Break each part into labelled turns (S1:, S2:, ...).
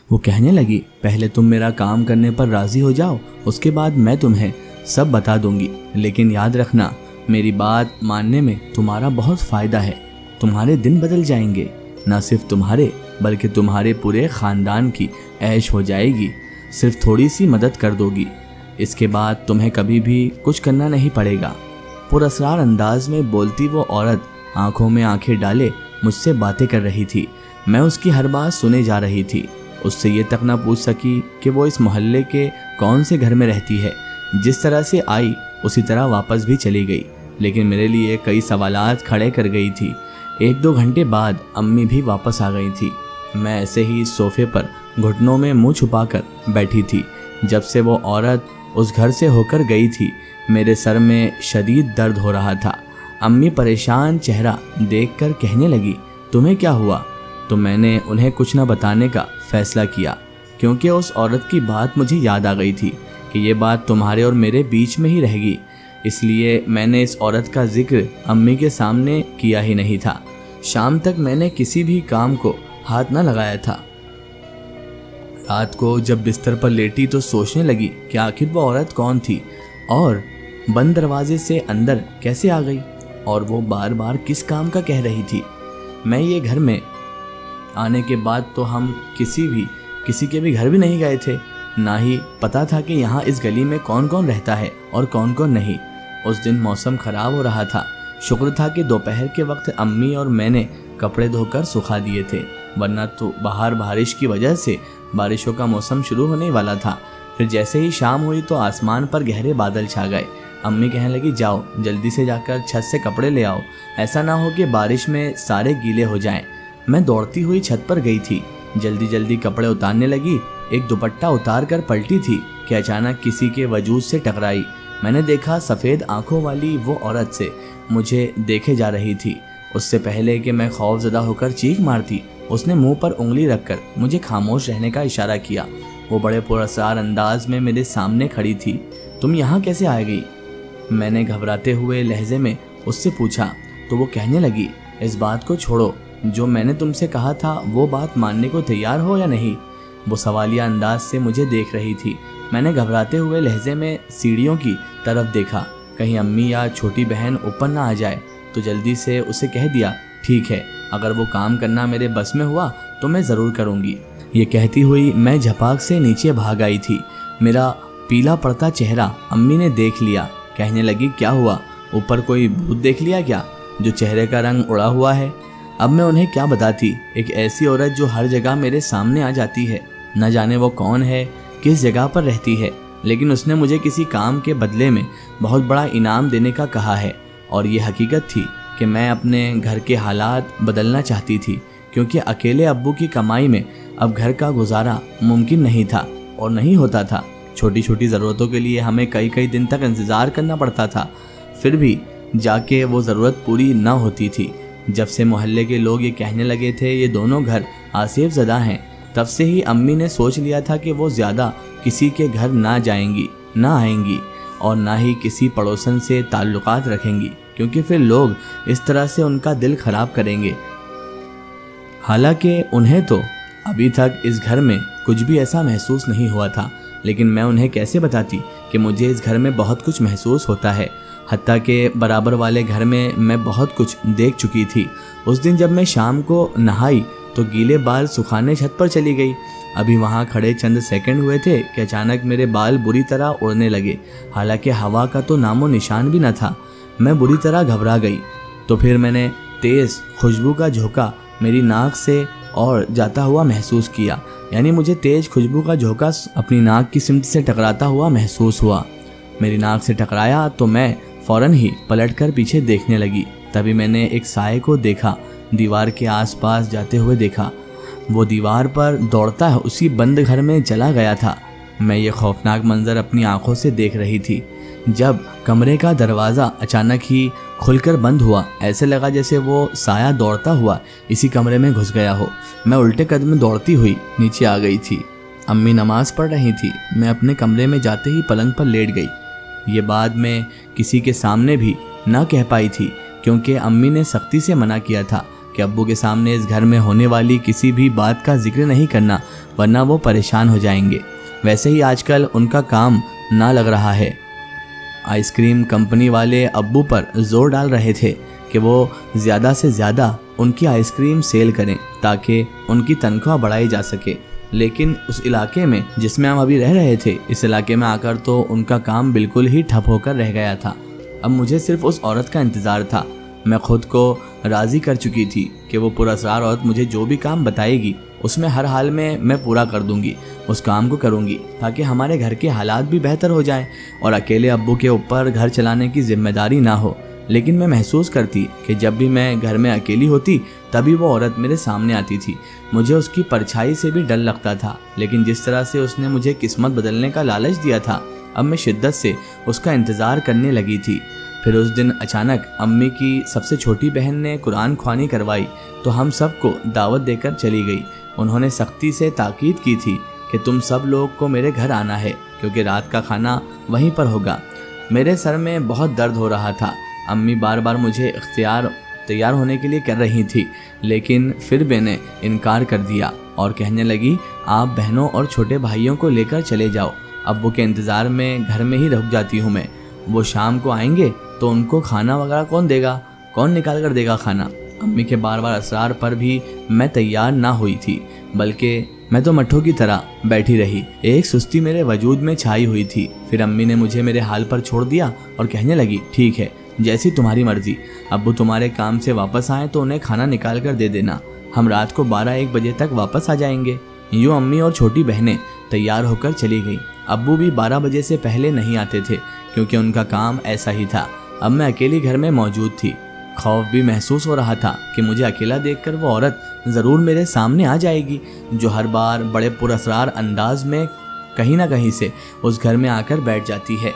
S1: وہ کہنے لگی پہلے تم میرا کام کرنے پر راضی ہو جاؤ، اس کے بعد میں تمہیں سب بتا دوں گی، لیکن یاد رکھنا میری بات ماننے میں تمہارا بہت فائدہ ہے، تمہارے دن بدل جائیں گے، نہ صرف تمہارے بلکہ تمہارے پورے خاندان کی عیش ہو جائے گی، صرف تھوڑی سی مدد کر دو گی، اس کے بعد تمہیں کبھی بھی کچھ کرنا نہیں پڑے گا۔ پراسرار انداز میں بولتی وہ عورت آنکھوں میں آنکھیں ڈالے مجھ سے باتیں کر رہی تھی۔ میں اس کی ہر بات سنے جا رہی تھی۔ اس سے یہ تک نہ پوچھ سکی کہ وہ اس محلے کے کون سے گھر میں رہتی ہے۔ جس طرح سے آئی اسی طرح واپس بھی چلی گئی، لیکن میرے لیے کئی سوالات کھڑے کر گئی تھی۔ 1-2 گھنٹے بعد امی بھی واپس آ گئی تھی۔ میں ایسے ہی صوفے پر گھٹنوں میں منہ چھپا کر بیٹھی تھی۔ جب سے وہ عورت اس گھر سے ہو کر گئی تھی میرے سر میں شدید درد ہو رہا تھا۔ امی پریشان چہرہ دیکھ کر کہنے لگی تمہیں کیا ہوا؟ تو میں نے انہیں کچھ نہ بتانے کا فیصلہ کیا، کیونکہ اس عورت کی بات مجھے یاد آ گئی تھی کہ یہ بات تمہارے اور میرے بیچ میں ہی رہے گی، اس لیے میں نے اس عورت کا ذکر امی کے سامنے کیا ہی نہیں تھا۔ شام تک میں نے کسی بھی کام کو ہاتھ نہ لگایا تھا۔ رات کو جب بستر پر لیٹی تو سوچنے لگی کہ آخر وہ عورت کون تھی اور بند دروازے سے اندر کیسے آ گئی، اور وہ بار بار کس کام کا کہہ رہی تھی۔ میں یہ گھر میں آنے کے بعد تو ہم کسی کے بھی گھر بھی نہیں گئے تھے، نہ ہی پتا تھا کہ یہاں اس گلی میں کون کون رہتا ہے اور کون کون نہیں۔ اس دن موسم خراب ہو رہا تھا، شکر تھا کہ دوپہر کے وقت امی اور میں نے کپڑے دھو کر سکھا دیے تھے، ورنہ تو باہر بارش کی وجہ سے بارشوں کا موسم شروع ہونے والا تھا۔ پھر جیسے ہی شام ہوئی تو آسمان پر گہرے بادل چھا گئے۔ امی کہنے لگی جاؤ جلدی سے جا کر چھت سے کپڑے لے آؤ، ایسا نہ ہو کہ بارش میں سارے گیلے ہو جائیں۔ میں دوڑتی ہوئی چھت پر گئی تھی، جلدی کپڑے اتارنے لگی، ایک دوپٹہ اتار کر پلٹی تھی کہ اچانک کسی کے وجود سے ٹکرائی۔ میں نے دیکھا سفید آنکھوں والی وہ عورت سے مجھے دیکھے جا رہی تھی۔ اس سے پہلے کہ میں خوف زدہ ہو کر چیخ مارتی، اس نے منہ پر انگلی رکھ کر مجھے خاموش رہنے کا اشارہ کیا۔ وہ بڑے پراسرار انداز میں میرے سامنے کھڑی تھی۔ تم یہاں کیسے آ گئی؟ میں نے گھبراتے ہوئے لہجے میں اس سے پوچھا تو وہ کہنے لگی اس بات کو چھوڑو، جو میں نے تم سے کہا تھا وہ بات ماننے کو تیار ہو یا نہیں؟ وہ سوالیہ انداز سے مجھے دیکھ رہی تھی۔ میں نے گھبراتے ہوئے لہجے میں سیڑھیوں کی طرف دیکھا، کہیں امی یا چھوٹی بہن اوپر نہ آ جائے، تو جلدی سے اسے کہہ دیا ٹھیک ہے، اگر وہ کام کرنا میرے بس میں ہوا تو میں ضرور کروں گی۔ یہ کہتی ہوئی میں جھپاک سے نیچے بھاگ آئی تھی۔ میرا پیلا پڑتا چہرہ امی نے دیکھ لیا، کہنے لگی کیا ہوا، اوپر کوئی بھوت دیکھ لیا کیا جو چہرے کا رنگ اڑا ہوا ہے؟ اب میں انہیں کیا بتاتی، ایک ایسی عورت جو ہر جگہ میرے سامنے آ جاتی ہے، نہ جانے وہ کون ہے، کس جگہ پر رہتی ہے، لیکن اس نے مجھے کسی کام کے بدلے میں بہت بڑا انعام دینے کا کہا ہے، اور یہ حقیقت تھی کہ میں اپنے گھر کے حالات بدلنا چاہتی تھی، کیونکہ اکیلے ابو کی کمائی میں اب گھر کا گزارا ممکن نہیں تھا اور نہیں ہوتا تھا۔ چھوٹی چھوٹی ضرورتوں کے لیے ہمیں کئی دن تک انتظار کرنا پڑتا تھا، پھر بھی جا کے وہ ضرورت پوری نہ ہوتی تھی۔ جب سے محلے کے لوگ یہ کہنے لگے تھے یہ دونوں گھر آصف زدہ ہیں، تب سے ہی امی نے سوچ لیا تھا کہ وہ زیادہ کسی کے گھر نہ جائیں گی، نہ آئیں گی، اور نہ ہی کسی پڑوسن سے تعلقات رکھیں گی، کیونکہ پھر لوگ اس طرح سے ان کا دل خراب کریں گے۔ حالانکہ انہیں تو ابھی تک اس گھر میں کچھ بھی ایسا محسوس نہیں ہوا تھا، لیکن میں انہیں کیسے بتاتی کہ مجھے اس گھر میں بہت کچھ محسوس ہوتا ہے، حتیٰ کہ برابر والے گھر میں بہت کچھ دیکھ چکی تھی۔ اس دن جب میں شام کو نہائی تو گیلے بال سکھانے چھت پر چلی گئی۔ ابھی وہاں کھڑے چند سیکنڈ ہوئے تھے کہ اچانک میرے بال بری طرح اڑنے لگے، حالانکہ ہوا کا تو نام و نشان بھی نہ تھا۔ میں بری طرح گھبرا گئی، تو پھر میں نے تیز خوشبو کا جھونکا میری ناک سے اور جاتا ہوا محسوس کیا، یعنی مجھے تیز خوشبو کا جھونکا اپنی ناک کی سمت سے ٹکراتا ہوا محسوس ہوا۔ میری ناک سے ٹکرایا تو میں فوراً ہی پلٹ کر پیچھے دیکھنے لگی۔ تبھی میں نے ایک سائے کو دیکھا، دیوار کے آس پاس جاتے ہوئے دیکھا۔ وہ دیوار پر دوڑتا ہے اسی بند گھر میں چلا گیا تھا۔ میں یہ خوفناک منظر اپنی آنکھوں سے دیکھ رہی تھی جب کمرے کا دروازہ اچانک ہی کھل کر بند ہوا۔ ایسے لگا جیسے وہ سایہ دوڑتا ہوا اسی کمرے میں گھس گیا ہو۔ میں الٹے قدم دوڑتی ہوئی نیچے آ گئی تھی۔ امی نماز پڑھ رہی تھی۔ میں اپنے کمرے میں جاتے ہی پلنگ پر لیٹ گئی۔ یہ بات میں کسی کے سامنے بھی نہ کہہ پائی تھی، کیونکہ امی نے سختی سے منع کیا تھا کہ ابو کے سامنے اس گھر میں ہونے والی کسی بھی بات کا ذکر نہیں کرنا ورنہ وہ پریشان ہو جائیں گے۔ ویسے ہی آج کل ان کا کام نہ لگ رہا ہے۔ آئس کریم کمپنی والے ابو پر زور ڈال رہے تھے کہ وہ زیادہ سے زیادہ ان کی آئس کریم سیل کریں تاکہ ان کی تنخواہ بڑھائی جا سکے، لیکن اس علاقے میں جس میں ہم ابھی رہ رہے تھے، اس علاقے میں آ کر تو ان کا کام بالکل ہی ٹھپ ہو کر رہ گیا تھا۔ اب مجھے صرف اس عورت کا انتظار تھا۔ میں خود کو راضی کر چکی تھی کہ وہ پراسرار عورت مجھے جو بھی کام بتائے گی اس میں ہر حال میں پورا کر دوں گی، اس کام کو کروں گی تاکہ ہمارے گھر کے حالات بھی بہتر ہو جائیں اور اکیلے ابو کے اوپر گھر چلانے کی ذمہ داری نہ ہو۔ لیکن میں محسوس کرتی کہ جب بھی میں گھر میں اکیلی ہوتی تبھی وہ عورت میرے سامنے آتی تھی۔ مجھے اس کی پرچھائی سے بھی ڈر لگتا تھا، لیکن جس طرح سے اس نے مجھے قسمت بدلنے کا لالچ دیا تھا، اب میں شدت سے اس کا انتظار کرنے لگی تھی۔ پھر اس دن اچانک امی کی سب سے چھوٹی بہن نے قرآن خوانی کروائی تو ہم سب کو دعوت دے کر چلی گئی۔ انہوں نے سختی سے تاکید کی تھی کہ تم سب لوگ کو میرے گھر آنا ہے کیونکہ رات کا کھانا وہیں پر ہوگا۔ میرے سر میں بہت درد ہو رہا تھا۔ امی بار بار مجھے تیار ہونے کے لیے کر رہی تھی، لیکن پھر میں نے انکار کر دیا اور کہنے لگی آپ بہنوں اور چھوٹے بھائیوں کو لے کر چلے جاؤ، ابو کے انتظار میں گھر میں ہی رک جاتی ہوں میں، وہ شام کو آئیں گے تو ان کو کھانا وغیرہ کون دے گا، کون نکال کر دے گا کھانا۔ امی کے بار بار اصرار پر بھی میں تیار نہ ہوئی تھی، بلکہ میں تو مٹھوں کی طرح بیٹھی رہی۔ ایک سستی میرے وجود میں چھائی ہوئی تھی۔ پھر امی نے مجھے میرے حال پر چھوڑ دیا اور کہنے لگی ٹھیک ہے، جیسی تمہاری مرضی، ابو تمہارے کام سے واپس آئیں تو انہیں کھانا نکال کر دے دینا، ہم رات کو 12-1 بجے تک واپس آ جائیں گے۔ یوں امی اور چھوٹی بہنیں تیار ہو کر چلی گئیں۔ ابو بھی 12 بجے سے پہلے نہیں آتے تھے کیونکہ ان کا کام ایسا ہی تھا۔ اب میں اکیلی گھر میں موجود تھی۔ خوف بھی محسوس ہو رہا تھا کہ مجھے اکیلا دیکھ کر وہ عورت ضرور میرے سامنے آ جائے گی جو ہر بار بڑے پراسرار انداز میں کہیں نہ کہیں سے اس گھر میں آ کر بیٹھ جاتی ہے۔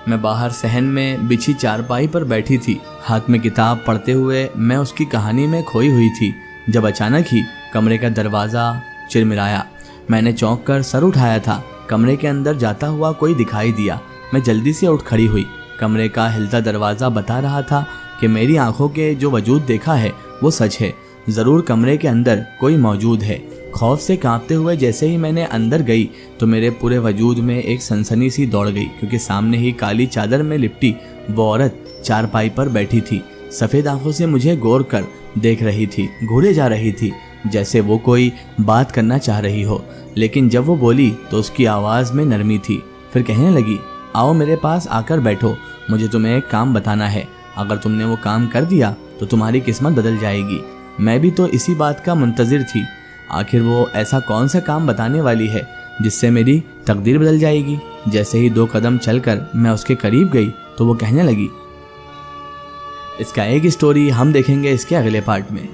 S1: میں باہر صحن میں بچھی چارپائی پر بیٹھی تھی، ہاتھ میں کتاب پڑھتے ہوئے میں اس کی کہانی میں کھوئی ہوئی تھی، جب اچانک ہی کمرے کا دروازہ چرمرایا۔ میں نے چونک کر سر اٹھایا تھا۔ کمرے کے اندر جاتا ہوا کوئی دکھائی دیا۔ میں جلدی سے اٹھ کھڑی ہوئی۔ کمرے کا ہلتا دروازہ بتا رہا تھا کہ میری آنکھوں کے جو وجود دیکھا ہے وہ سچ ہے، ضرور کمرے کے اندر کوئی موجود ہے۔ خوف سے کانپتے ہوئے جیسے ہی میں نے اندر گئی تو میرے پورے وجود میں ایک سنسنی سی دوڑ گئی، کیونکہ سامنے ہی کالی چادر میں لپٹی وہ عورت چارپائی پر بیٹھی تھی، سفید آنکھوں سے مجھے غور کر دیکھ رہی تھی، گھورے جا رہی تھی جیسے وہ کوئی بات کرنا چاہ رہی ہو، لیکن جب وہ بولی تو اس کی آواز میں نرمی تھی۔ پھر کہنے لگی آؤ میرے پاس آ کر بیٹھو، مجھے تمہیں ایک کام بتانا ہے، اگر تم نے وہ کام کر دیا تو تمہاری قسمت بدل جائے گی۔ میں بھی تو اسی بات کا منتظر تھی، آخر وہ ایسا کون سا کام بتانے والی ہے جس سے میری تقدیر بدل جائے گی۔ جیسے ہی 2 قدم چل کر میں اس کے قریب گئی تو وہ کہنے لگی۔ اس کا ایک سٹوری ہم دیکھیں گے اس کے اگلے پارٹ میں۔